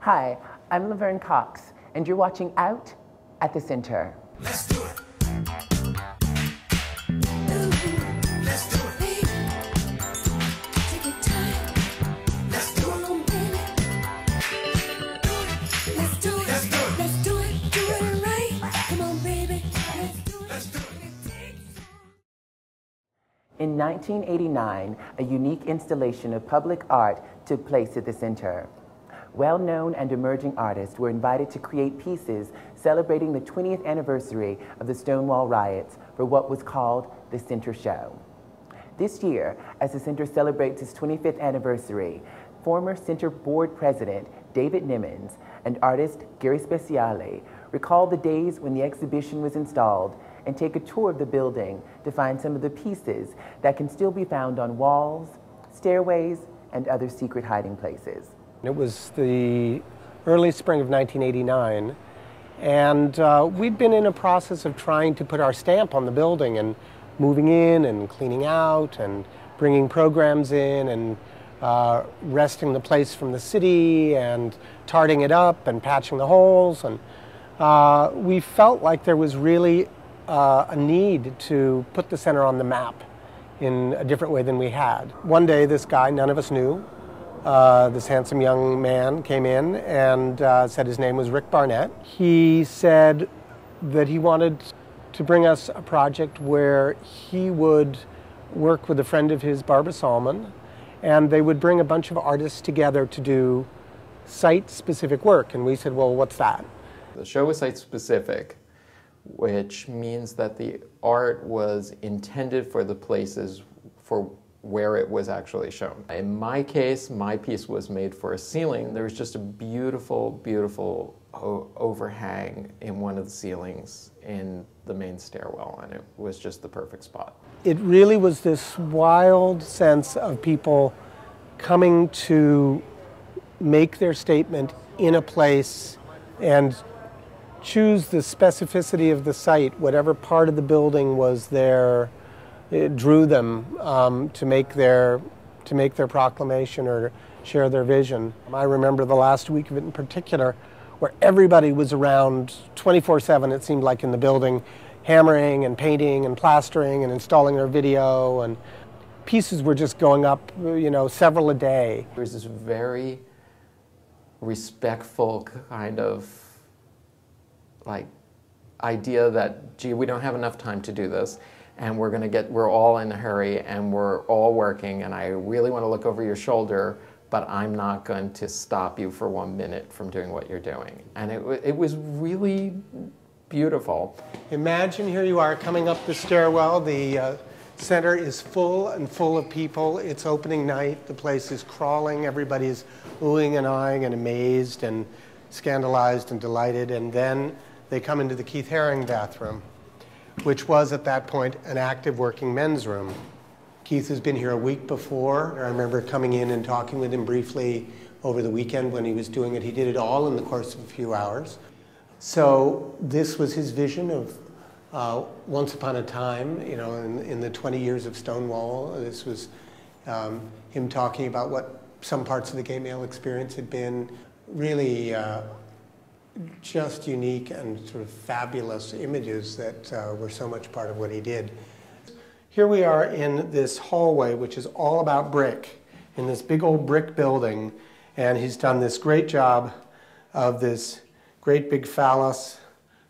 Hi, I'm Laverne Cox, and you're watching Out at the Center. Let's do it. Let's do it. Take your time. Let's do it, baby. Let's do it. Let's do it. Let's do it. Do it right. Come on, baby. Let's do it. Let's do it. In 1989, a unique installation of public art took place at the center. Well-known and emerging artists were invited to create pieces celebrating the 20th anniversary of the Stonewall riots for what was called the Center Show. This year, as the center celebrates its 25th anniversary, former center board president David Nimmons and artist Gary Speciale recall the days when the exhibition was installed and take a tour of the building to find some of the pieces that can still be found on walls, stairways, and other secret hiding places. It was the early spring of 1989, and we'd been in a process of trying to put our stamp on the building and moving in and cleaning out and bringing programs in and wresting the place from the city and tarting it up and patching the holes. And we felt like there was really a need to put the center on the map in a different way than we had. One day, this guy none of us knew, this handsome young man came in and said his name was Rick Barnett. He said that he wanted to bring us a project where he would work with a friend of his, Barbara Salmon, and they would bring a bunch of artists together to do site-specific work. And we said, well, what's that? The show was site-specific, which means that the art was intended for the places for where it was actually shown. In my case, my piece was made for a ceiling. There was just a beautiful, beautiful overhang in one of the ceilings in the main stairwell, and it was just the perfect spot. It really was this wild sense of people coming to make their statement in a place and choose the specificity of the site, whatever part of the building was there. It drew them to make their proclamation or share their vision. I remember the last week of it in particular, where everybody was around 24/7, it seemed like, in the building, hammering and painting and plastering and installing their video, and pieces were just going up, you know, several a day. There was this very respectful kind of like idea that, gee, we don't have enough time to do this, and we're all in a hurry and we're all working, and I really want to look over your shoulder, but I'm not going to stop you for 1 minute from doing what you're doing. And it was really beautiful. Imagine here you are coming up the stairwell. The center is full and full of people. It's opening night. The place is crawling. Everybody's oohing and eyeing and amazed and scandalized and delighted. And then they come into the Keith Haring bathroom, which was at that point an active working men's room. Keith has been here a week before. I remember coming in and talking with him briefly over the weekend when he was doing it. He did it all in the course of a few hours. So this was his vision of once upon a time, you know, in the 20 years of Stonewall. This was him talking about what some parts of the gay male experience had been. Really just unique and sort of fabulous images that were so much part of what he did. Here we are in this hallway, which is all about brick, in this big old brick building, and he's done this great job of this great big phallus,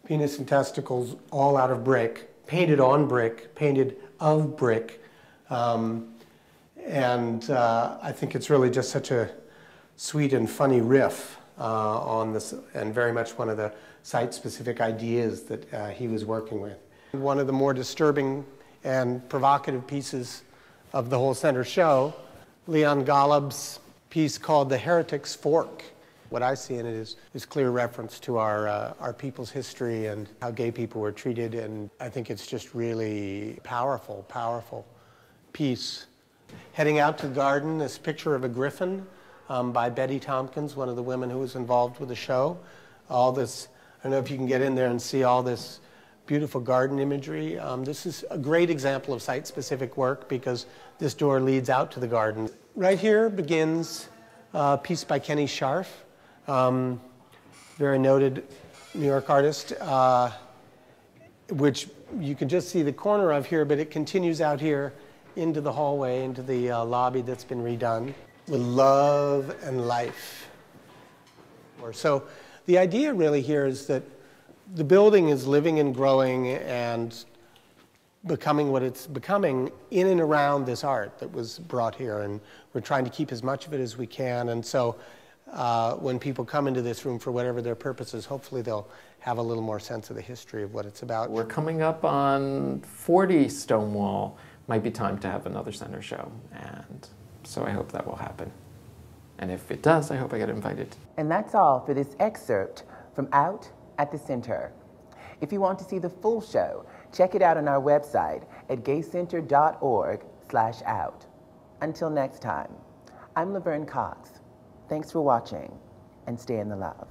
penis and testicles, all out of brick, painted on brick, painted of brick, and I think it's really just such a sweet and funny riff on this, and very much one of the site-specific ideas that he was working with. One of the more disturbing and provocative pieces of the whole center show, Leon Golub's piece called The Heretic's Fork. What I see in it is clear reference to our people's history and how gay people were treated, and I think it's just really powerful, powerful piece. Heading out to the garden, this picture of a griffin by Betty Tompkins, one of the women who was involved with the show. All this, I don't know if you can get in there and see all this beautiful garden imagery. This is a great example of site-specific work because this door leads out to the garden. Right here begins a piece by Kenny Scharf, very noted New York artist, which you can just see the corner of here, but it continues out here into the hallway, into the lobby that's been redone with love and life. So the idea really here is that the building is living and growing and becoming what it's becoming in and around this art that was brought here, and we're trying to keep as much of it as we can. And so when people come into this room for whatever their purposes, hopefully they'll have a little more sense of the history of what it's about. We're coming up on 40 Stonewall. Might be time to have another center show, and so I hope that will happen. And if it does, I hope I get invited. And that's all for this excerpt from Out at the Center. If you want to see the full show, check it out on our website at gaycenter.org/out. Until next time, I'm Laverne Cox. Thanks for watching, and stay in the love.